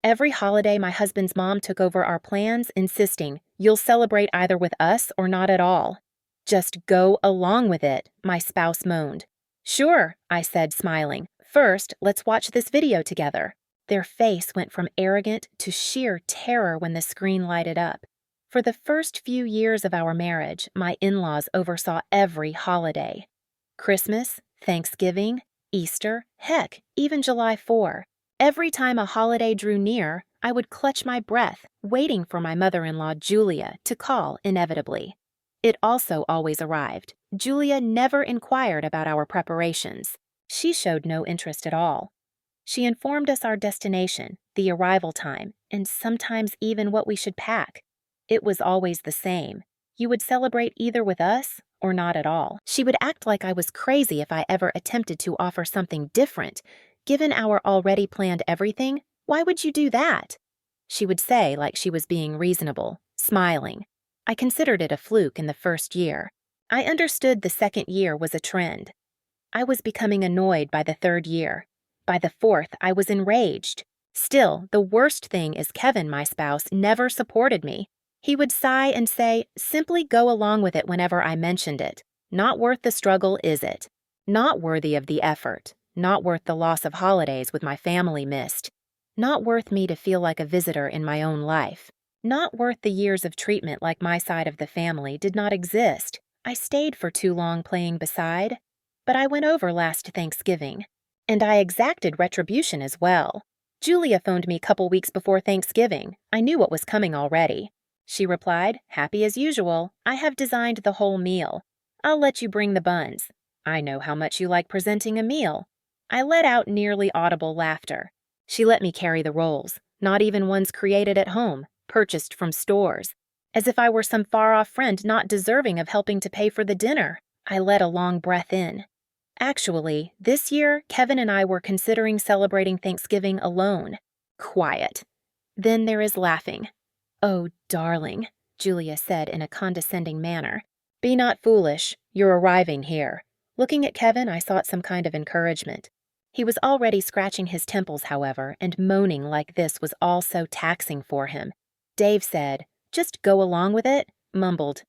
Every holiday, my husband's mom took over our plans, insisting, "You'll celebrate either with us or not at all." "Just go along with it," my spouse moaned. "Sure," I said, smiling. "First, let's watch this video together." Their face went from arrogant to sheer terror when the screen lighted up. For the first few years of our marriage, my in-laws oversaw every holiday. Christmas, Thanksgiving, Easter, heck, even July 4. Every time a holiday drew near, I would clutch my breath, waiting for my mother-in-law, Julia, to call inevitably. It also always arrived. Julia never inquired about our preparations. She showed no interest at all. She informed us our destination, the arrival time, and sometimes even what we should pack. It was always the same. You would celebrate either with us or not at all. She would act like I was crazy if I ever attempted to offer something different. Given our already planned everything, why would you do that? She would say, like she was being reasonable, smiling. I considered it a fluke in the first year. I understood the second year was a trend. I was becoming annoyed by the third year. By the fourth, I was enraged. Still, the worst thing is Kevin, my spouse, never supported me. He would sigh and say, "Simply go along with it whenever I mentioned it. Not worth the struggle, is it? Not worthy of the effort. Not worth the loss of holidays with my family missed. Not worth me to feel like a visitor in my own life. Not worth the years of treatment like my side of the family did not exist. I stayed for too long playing beside. But I went over last Thanksgiving. And I exacted retribution as well. Julia phoned me a couple weeks before Thanksgiving. I knew what was coming already. She replied, happy as usual, "I have designed the whole meal. I'll let you bring the buns. I know how much you like presenting a meal." I let out nearly audible laughter. She let me carry the rolls, not even ones created at home, purchased from stores. As if I were some far-off friend not deserving of helping to pay for the dinner. I let a long breath in. Actually, this year, Kevin and I were considering celebrating Thanksgiving alone. Quiet. Then there is laughing. "Oh, darling," Julia said in a condescending manner. "Be not foolish. You're arriving here." Looking at Kevin, I sought some kind of encouragement. He was already scratching his temples, however, and moaning like this was all so taxing for him. Dave said, "Just go along with it," mumbled,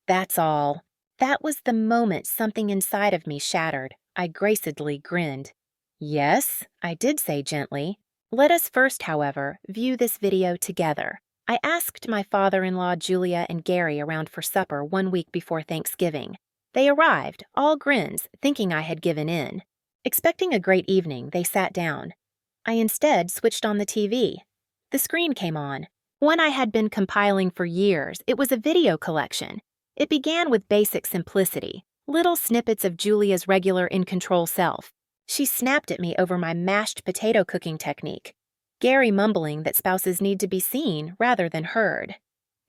"That's all." That was the moment something inside of me shattered. I gracedly grinned. "Yes," I did say gently. "Let us first, however, view this video together." I asked my father-in-law, Julia, and Gary around for supper 1 week before Thanksgiving. They arrived, all grins, thinking I had given in. Expecting a great evening, they sat down. I instead switched on the TV. The screen came on. One I had been compiling for years. It was a video collection. It began with basic simplicity, little snippets of Julia's regular in-control self. She snapped at me over my mashed potato cooking technique. Gary mumbling that spouses need to be seen rather than heard.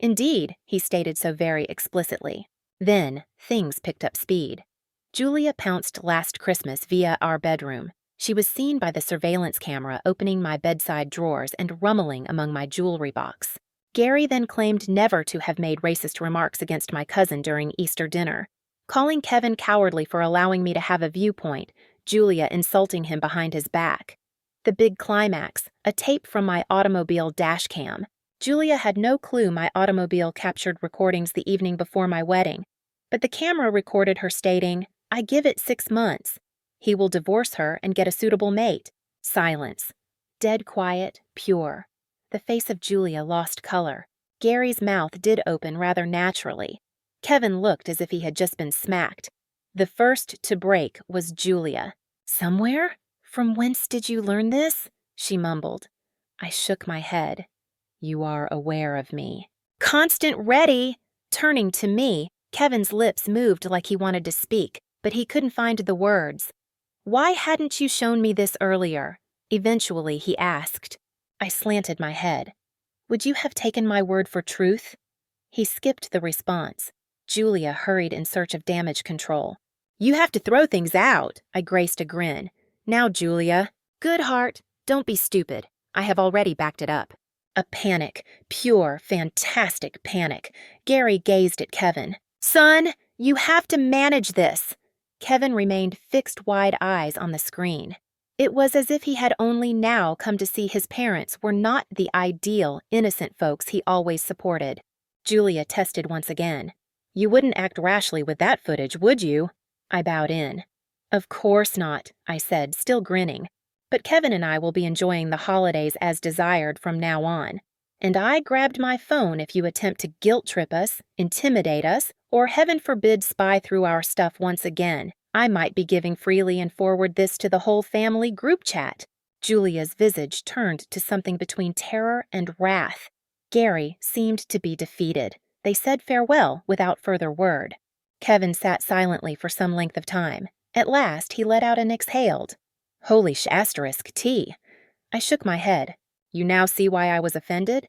Indeed, he stated so very explicitly. Then, things picked up speed. Julia pounced last Christmas via our bedroom. She was seen by the surveillance camera opening my bedside drawers and rummaling among my jewelry box. Gary then claimed never to have made racist remarks against my cousin during Easter dinner, calling Kevin cowardly for allowing me to have a viewpoint, Julia insulting him behind his back. The big climax, a tape from my automobile dash cam. Julia had no clue my automobile captured recordings the evening before my wedding, but the camera recorded her stating, "I give it 6 months. He will divorce her and get a suitable mate." Silence. Dead quiet, pure. The face of Julia lost color. Gary's mouth did open rather naturally. Kevin looked as if he had just been smacked. The first to break was Julia. "Somewhere? From whence did you learn this?" she mumbled. I shook my head. "You are aware of me." "Constant ready!" Turning to me, Kevin's lips moved like he wanted to speak, but he couldn't find the words. "Why hadn't you shown me this earlier?" Eventually, he asked. I slanted my head. "Would you have taken my word for truth?" He skipped the response. Julia hurried in search of damage control. "You have to throw things out," I graced a grin. "Now, Julia." "Good heart. Don't be stupid. I have already backed it up." A panic. Pure, fantastic panic. Gary gazed at Kevin. "Son, you have to manage this." Kevin remained fixed wide eyes on the screen. It was as if he had only now come to see his parents were not the ideal, innocent folks he always supported. Julia tested once again. "You wouldn't act rashly with that footage, would you?" I bowed in. "Of course not," I said, still grinning. "But Kevin and I will be enjoying the holidays as desired from now on. And I grabbed my phone if you attempt to guilt-trip us, intimidate us, or heaven forbid spy through our stuff once again. I might be giving freely and forward this to the whole family group chat." Julia's visage turned to something between terror and wrath. Gary seemed to be defeated. They said farewell without further word. Kevin sat silently for some length of time. At last, he let out an exhaled, "Holy *T." I shook my head. "You now see why I was offended?"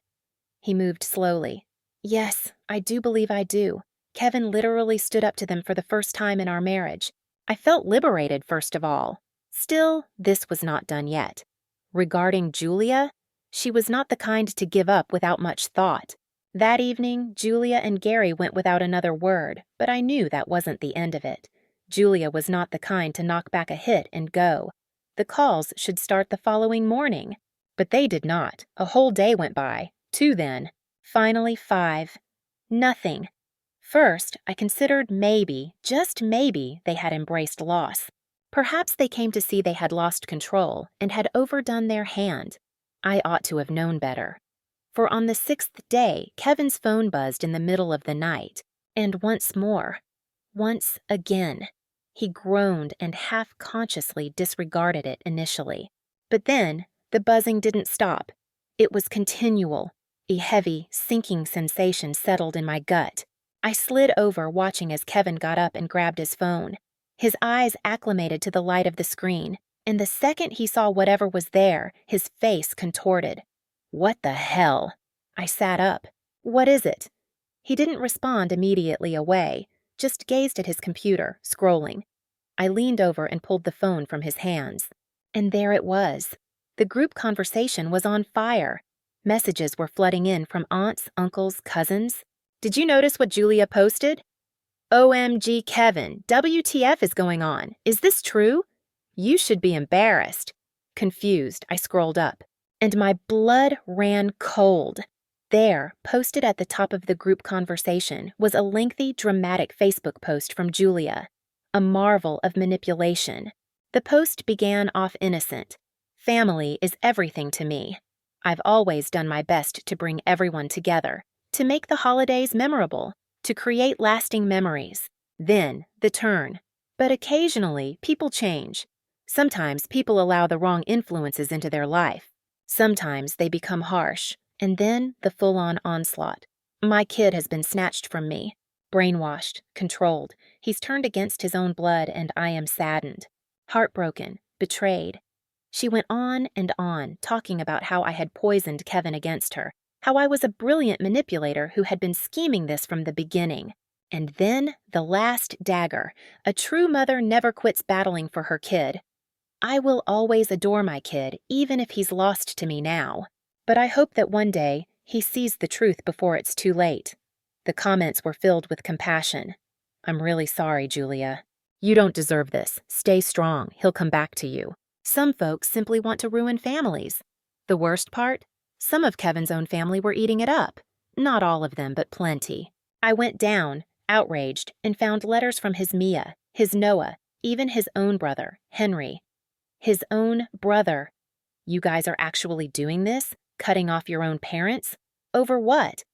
He moved slowly. "Yes, I do believe I do. Kevin literally stood up to them for the first time in our marriage. I felt liberated, first of all. Still, this was not done yet. Regarding Julia, she was not the kind to give up without much thought. That evening, Julia and Gary went without another word, but I knew that wasn't the end of it. Julia was not the kind to knock back a hit and go. The calls should start the following morning. But they did not. A whole day went by. 2 then. Finally 5. Nothing. First, I considered maybe, just maybe, they had embraced loss. Perhaps they came to see they had lost control and had overdone their hand. I ought to have known better. For on the 6th day, Kevin's phone buzzed in the middle of the night. And once more. Once again. He groaned and half-consciously disregarded it initially. But then, the buzzing didn't stop. It was continual. A heavy, sinking sensation settled in my gut. I slid over, watching as Kevin got up and grabbed his phone. His eyes acclimated to the light of the screen, and the second he saw whatever was there, his face contorted. "What the hell?" I sat up. "What is it?" He didn't respond immediately away, just gazed at his computer, scrolling. I leaned over and pulled the phone from his hands. And there it was. The group conversation was on fire. Messages were flooding in from aunts, uncles, cousins. "Did you notice what Julia posted?" "OMG Kevin, WTF is going on? Is this true? You should be embarrassed." Confused, I scrolled up, and my blood ran cold. There, posted at the top of the group conversation, was a lengthy, dramatic Facebook post from Julia. A marvel of manipulation. The post began off innocent. "Family is everything to me. I've always done my best to bring everyone together, to make the holidays memorable, to create lasting memories. Then, the turn. But occasionally, people change. Sometimes people allow the wrong influences into their life. Sometimes they become harsh. And then the full-on onslaught. My kid has been snatched from me. Brainwashed, controlled. He's turned against his own blood, and I am saddened. Heartbroken, betrayed." She went on, talking about how I had poisoned Kevin against her, how I was a brilliant manipulator who had been scheming this from the beginning. And then the last dagger. A true mother never quits battling for her kid. I will always adore my kid, even if he's lost to me now. But I hope that one day he sees the truth before it's too late. The comments were filled with compassion. "I'm really sorry, Julia. You don't deserve this. Stay strong. He'll come back to you." Some folks simply want to ruin families. The worst part? Some of Kevin's own family were eating it up. Not all of them, but plenty. I went down, outraged, and found letters from his Mia, his Noah, even his own brother, Henry. His own brother. "You guys are actually doing this? Cutting off your own parents? Over what?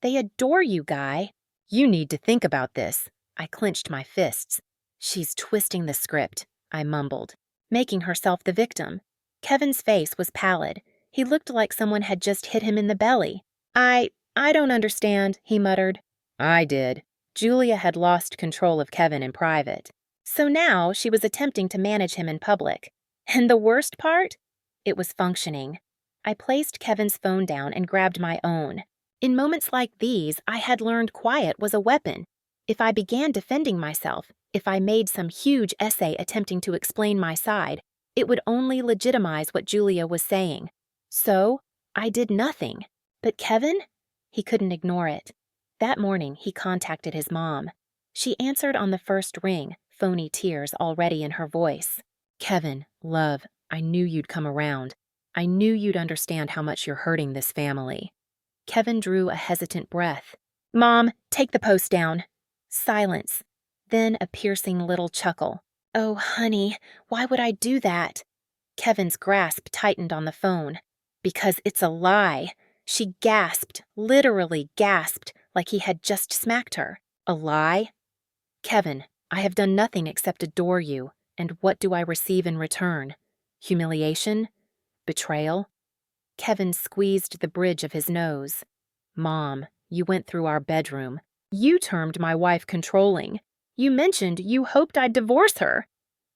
They adore you, Guy. You need to think about this." I clenched my fists. "She's twisting the script," I mumbled, making herself the victim. Kevin's face was pallid. He looked like someone had just hit him in the belly. I don't understand," he muttered. I did. Julia had lost control of Kevin in private. So now she was attempting to manage him in public. And the worst part? It was functioning. I placed Kevin's phone down and grabbed my own. In moments like these, I had learned quiet was a weapon. If I began defending myself, if I made some huge essay attempting to explain my side, it would only legitimize what Julia was saying. So, I did nothing. But Kevin? He couldn't ignore it. That morning, he contacted his mom. She answered on the first ring, phony tears already in her voice. "Kevin, love, I knew you'd come around. I knew you'd understand how much you're hurting this family." Kevin drew a hesitant breath. "Mom, take the post down." Silence. Then a piercing little chuckle. "Oh, honey, why would I do that?" Kevin's grasp tightened on the phone. "Because it's a lie." She gasped, literally gasped, like he had just smacked her. "A lie?" "Kevin, I have done nothing except adore you, and what do I receive in return? Humiliation? Betrayal?" Kevin squeezed the bridge of his nose. "Mom, you went through our bedroom. You termed my wife controlling. You mentioned you hoped I'd divorce her."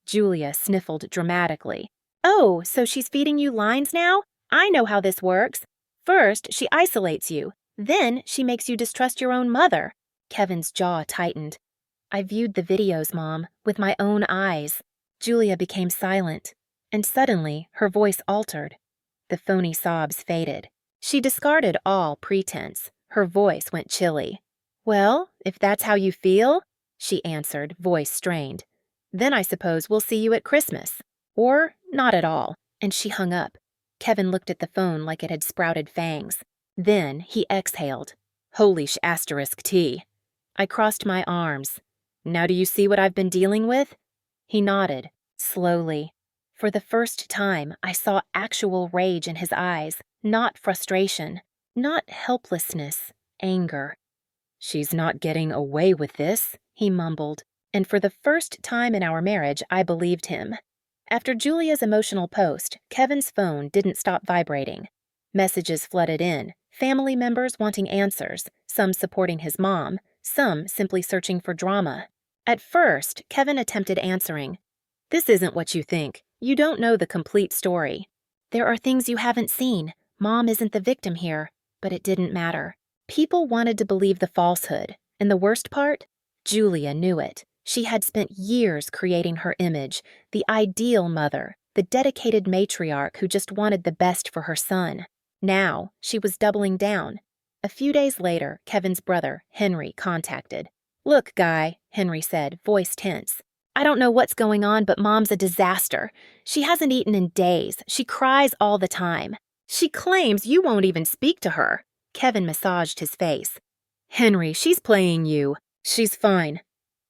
Julia sniffled dramatically. "Oh, so she's feeding you lines now? I know how this works. First, she isolates you. Then, she makes you distrust your own mother." Kevin's jaw tightened. "I viewed the videos, Mom, with my own eyes." Julia became silent, and suddenly her voice altered. The phony sobs faded. She discarded all pretense. Her voice went chilly. "Well, if that's how you feel," she answered, voice strained, "then I suppose we'll see you at Christmas. Or not at all." And she hung up. Kevin looked at the phone like it had sprouted fangs. Then he exhaled. "Holy *T. I crossed my arms. "Now do you see what I've been dealing with?" He nodded, slowly. For the first time, I saw actual rage in his eyes, not frustration, not helplessness, anger. "She's not getting away with this," he mumbled, and for the first time in our marriage, I believed him. After Julia's emotional post, Kevin's phone didn't stop vibrating. Messages flooded in, family members wanting answers, some supporting his mom, some simply searching for drama. At first, Kevin attempted answering. "This isn't what you think. You don't know the complete story." "There are things you haven't seen. Mom isn't the victim here." But it didn't matter. People wanted to believe the falsehood, and the worst part? Julia knew it. She had spent years creating her image, the ideal mother, the dedicated matriarch who just wanted the best for her son. Now, she was doubling down. A few days later, Kevin's brother, Henry, contacted. "Look, Guy," Henry said, voice tense. "I don't know what's going on, but Mom's a disaster. She hasn't eaten in days. She cries all the time. She claims you won't even speak to her." Kevin massaged his face. "Henry, she's playing you. She's fine."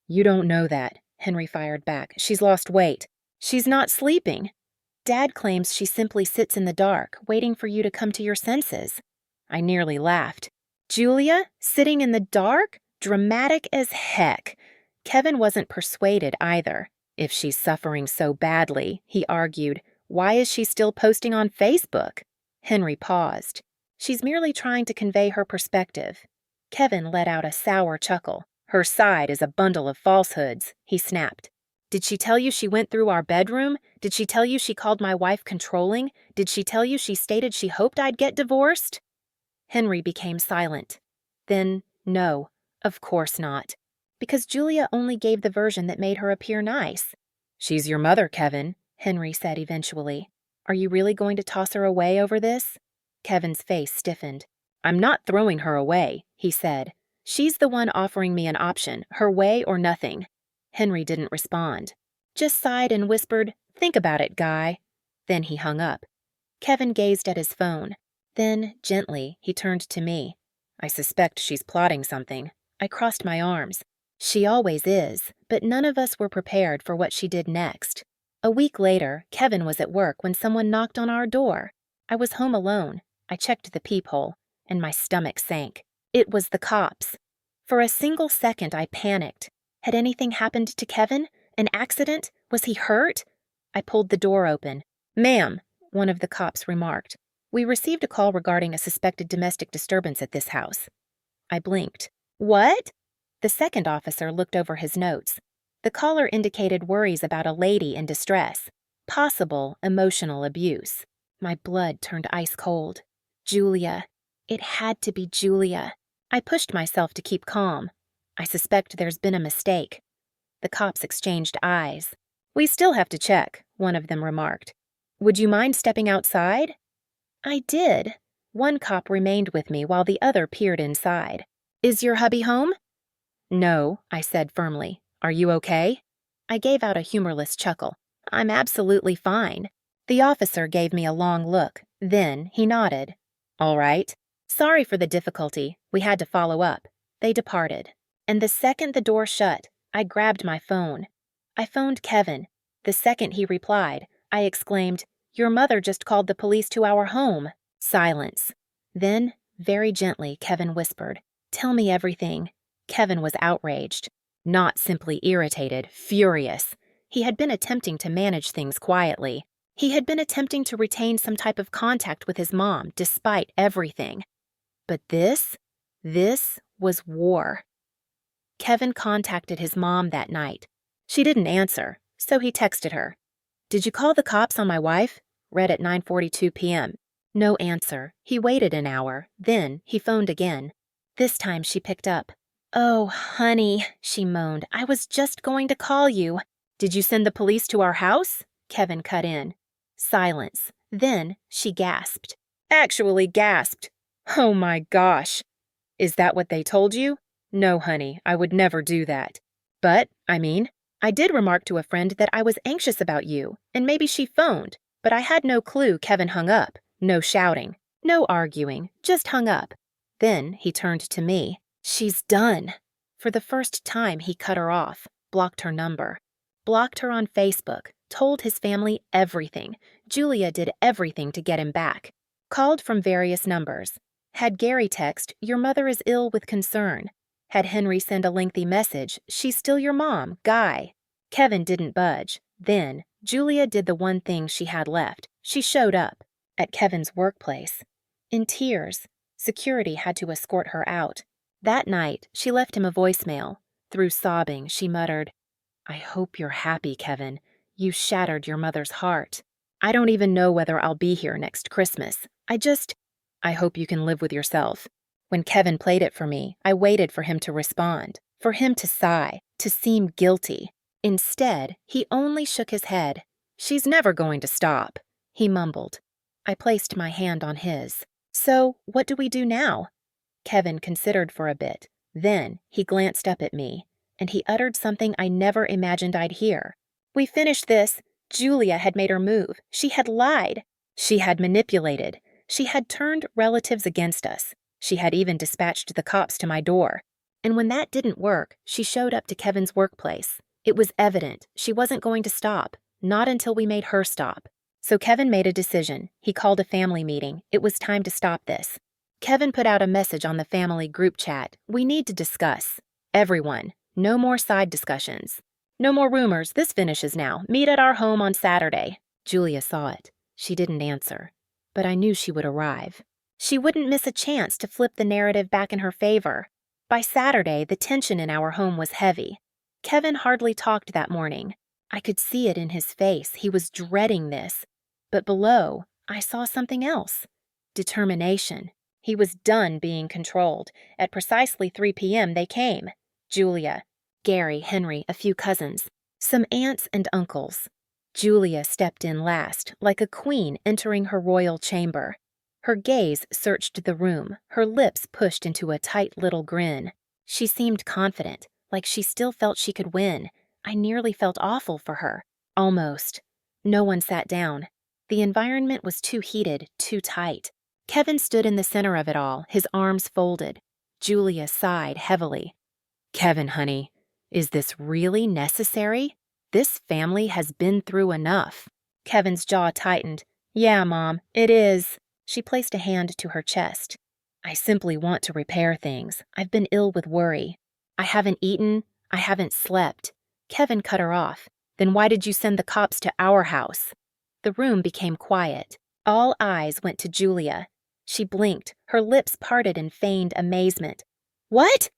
"You don't know that," Henry fired back. "She's lost weight. She's not sleeping. Dad claims she simply sits in the dark, waiting for you to come to your senses." I nearly laughed. "Julia? Sitting in the dark? Dramatic as heck." Kevin wasn't persuaded either. "If she's suffering so badly," he argued, "why is she still posting on Facebook?" Henry paused. "She's merely trying to convey her perspective." Kevin let out a sour chuckle. "Her side is a bundle of falsehoods," he snapped. "Did she tell you she went through our bedroom? Did she tell you she called my wife controlling? Did she tell you she stated she hoped I'd get divorced?" Henry became silent. Then, no, of course not. Because Julia only gave the version that made her appear nice. "She's your mother, Kevin," Henry said eventually. "Are you really going to toss her away over this?" Kevin's face stiffened. "I'm not throwing her away," he said. "She's the one offering me an option, her way or nothing." Henry didn't respond. Just sighed and whispered, "Think about it, Guy." Then he hung up. Kevin gazed at his phone. Then, gently, he turned to me. "I suspect she's plotting something." I crossed my arms. "She always is, but none of us were prepared for what she did next." A week later, Kevin was at work when someone knocked on our door. I was home alone. I checked the peephole, and my stomach sank. It was the cops. For a single second, I panicked. Had anything happened to Kevin? An accident? Was he hurt? I pulled the door open. "Ma'am," one of the cops remarked, "we received a call regarding a suspected domestic disturbance at this house." I blinked. "What?" The second officer looked over his notes. The caller indicated worries about a lady in distress. Possible emotional abuse. My blood turned ice cold. Julia. It had to be Julia. I pushed myself to keep calm. "I suspect there's been a mistake." The cops exchanged eyes. "We still have to check," one of them remarked. "Would you mind stepping outside?" I did. One cop remained with me while the other peered inside. "Is your hubby home?" "No," I said firmly. "Are you okay?" I gave out a humorless chuckle. "I'm absolutely fine." The officer gave me a long look. Then he nodded. All right. Sorry for the difficulty. We had to follow up. They departed. And the second the door shut, I grabbed my phone. I phoned Kevin. The second he replied, I exclaimed, "Your mother just called the police to our home." Silence. Then, very gently, Kevin whispered, "Tell me everything." Kevin was outraged. Not simply irritated, furious. He had been attempting to manage things quietly. He had been attempting to retain some type of contact with his mom, despite everything. But this was war. Kevin contacted his mom that night. She didn't answer, so he texted her. "Did you call the cops on my wife?" Read at 9:42 p.m. No answer. He waited an hour. Then he phoned again. This time she picked up. "Oh, honey," she moaned. "I was just going to call you." "Did you send the police to our house?" Kevin cut in. Silence. Then she gasped. Actually gasped. "Oh my gosh. Is that what they told you?" "No, honey, I would never do that. But, I did remark to a friend that I was anxious about you, and maybe she phoned, but I had no clue." Kevin hung up. No shouting. No arguing. Just hung up. Then he turned to me. "She's done." For the first time, he cut her off, blocked her number, blocked her on Facebook, told his family everything. Julia did everything to get him back. Called from various numbers. Had Gary text, "Your mother is ill with concern." Had Henry send a lengthy message, "She's still your mom, Guy." Kevin didn't budge. Then, Julia did the one thing she had left. She showed up at Kevin's workplace. In tears, security had to escort her out. That night, she left him a voicemail. Through sobbing, she muttered, "I hope you're happy, Kevin. You shattered your mother's heart. I don't even know whether I'll be here next Christmas. I hope you can live with yourself." When Kevin played it for me, I waited for him to respond, for him to sigh, to seem guilty. Instead, he only shook his head. "She's never going to stop," he mumbled. I placed my hand on his. "So, what do we do now?" Kevin considered for a bit. Then he glanced up at me, and he uttered something I never imagined I'd hear. "We finished this. Julia had made her move. She had lied. She had manipulated. She had turned relatives against us. She had even dispatched the cops to my door. And when that didn't work, she showed up to Kevin's workplace. It was evident she wasn't going to stop, not until we made her stop. So Kevin made a decision. He called a family meeting. It was time to stop this. Kevin put out a message on the family group chat. "We need to discuss. Everyone, no more side discussions. No more rumors. This finishes now. Meet at our home on Saturday." Julia saw it. She didn't answer. But I knew she would arrive. She wouldn't miss a chance to flip the narrative back in her favor. By Saturday, the tension in our home was heavy. Kevin hardly talked that morning. I could see it in his face. He was dreading this. But below, I saw something else. Determination. He was done being controlled. At precisely 3 p.m. they came. Julia, Gary, Henry, a few cousins, some aunts and uncles. Julia stepped in last, like a queen entering her royal chamber. Her gaze searched the room, her lips pushed into a tight little grin. She seemed confident, like she still felt she could win. I nearly felt awful for her. Almost. No one sat down. The environment was too heated, too tight. Kevin stood in the center of it all, his arms folded. Julia sighed heavily. "Kevin, honey, is this really necessary? This family has been through enough." Kevin's jaw tightened. "Yeah, Mom, it is." She placed a hand to her chest. "I simply want to repair things. I've been ill with worry. I haven't eaten. I haven't slept." Kevin cut her off. "Then why did you send the cops to our house?" The room became quiet. All eyes went to Julia. She blinked, her lips parted in feigned amazement. "What?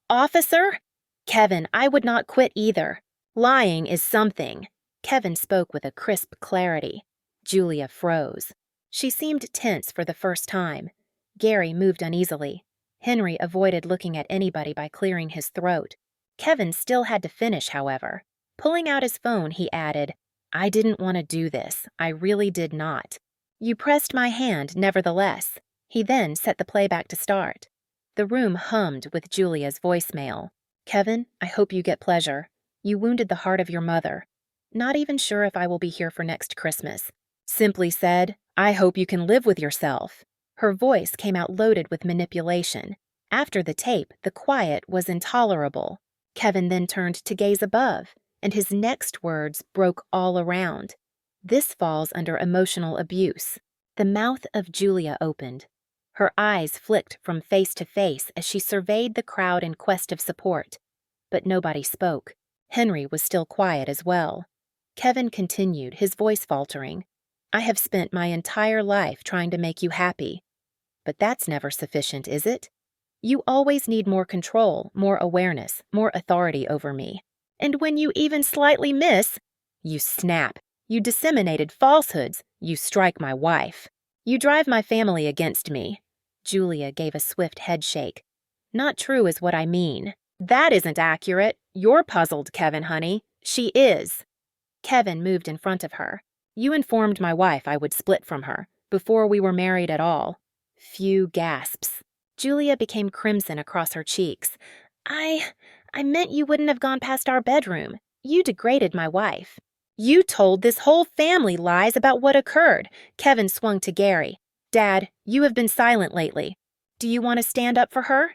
Officer?" "Kevin, I would not quit either. Lying is something." Kevin spoke with a crisp clarity. Julia froze. She seemed tense for the first time. Gary moved uneasily. Henry avoided looking at anybody by clearing his throat. Kevin still had to finish, however. Pulling out his phone, he added, "I didn't want to do this. I really did not. You pressed my hand, nevertheless." He then set the playback to start. The room hummed with Julia's voicemail. "Kevin, I hope you get pleasure. You wounded the heart of your mother. Not even sure if I will be here for next Christmas. Simply said, I hope you can live with yourself. Her voice came out loaded with manipulation. After the tape, the quiet was intolerable. Kevin then turned to gaze above, and his next words broke all around. This falls under emotional abuse. The mouth of Julia opened. Her eyes flicked from face to face as she surveyed the crowd in quest of support. But nobody spoke. Henry was still quiet as well. Kevin continued, his voice faltering. I have spent my entire life trying to make you happy. But that's never sufficient, is it? You always need more control, more awareness, more authority over me. And when you even slightly miss, you snap. You disseminated falsehoods. You strike my wife. You drive my family against me. Julia gave a swift head shake. Not true is what I mean. That isn't accurate. You're puzzled, Kevin, honey. She is. Kevin moved in front of her. You informed my wife I would split from her, before we were married at all. Few gasps. Julia became crimson across her cheeks. I meant you wouldn't have gone past our bedroom. You degraded my wife. You told this whole family lies about what occurred. Kevin swung to Gary. Dad, you have been silent lately. Do you want to stand up for her?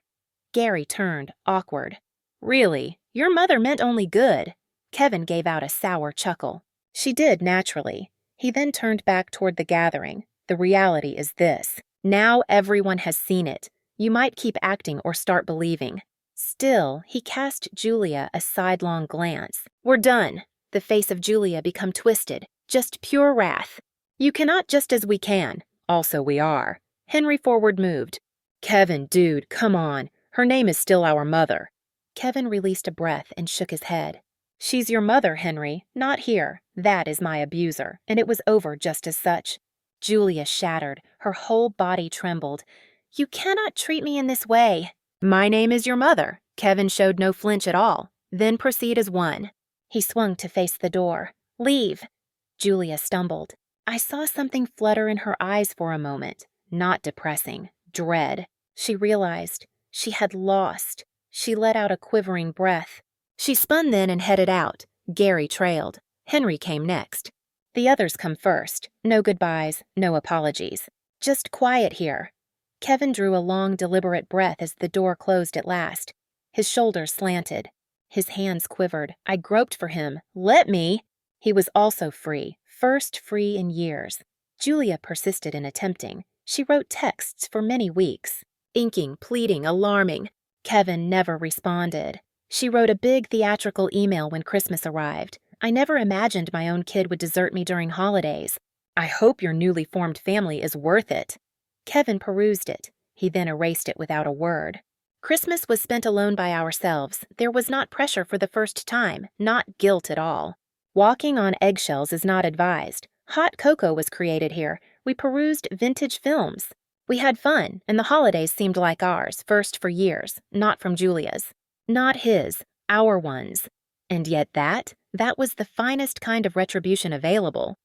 Gary turned, awkward. Really? Your mother meant only good. Kevin gave out a sour chuckle. She did, naturally. He then turned back toward the gathering. The reality is this. Now everyone has seen it. You might keep acting or start believing. Still, he cast Julia a sidelong glance. We're done. The face of Julia became twisted. Just pure wrath. You cannot just as we can. Also we are. Henry forward moved. Kevin, dude, come on. Her name is still our mother. Kevin released a breath and shook his head. She's your mother, Henry, not here. That is my abuser, and it was over just as such. Julia shattered. Her whole body trembled. You cannot treat me in this way. My name is your mother. Kevin showed no flinch at all. Then proceed as one. He swung to face the door. Leave. Julia stumbled. I saw something flutter in her eyes for a moment. Not depressing. Dread. She realized. She had lost. She let out a quivering breath. She spun then and headed out. Gary trailed. Henry came next. The others come first. No goodbyes, no apologies. Just quiet here. Kevin drew a long, deliberate breath as the door closed at last. His shoulders slanted. His hands quivered. I groped for him. Let me! He was also free. First free in years. Julia persisted in attempting. She wrote texts for many weeks. Inking, pleading, alarming. Kevin never responded. She wrote a big theatrical email when Christmas arrived. I never imagined my own kid would desert me during holidays. I hope your newly formed family is worth it. Kevin perused it. He then erased it without a word. Christmas was spent alone by ourselves. There was not pressure for the first time, not guilt at all. Walking on eggshells is not advised. Hot cocoa was created here. We perused vintage films. We had fun, and the holidays seemed like ours, first for years, not from Julia's. Not his, our ones. And yet that was the finest kind of retribution available.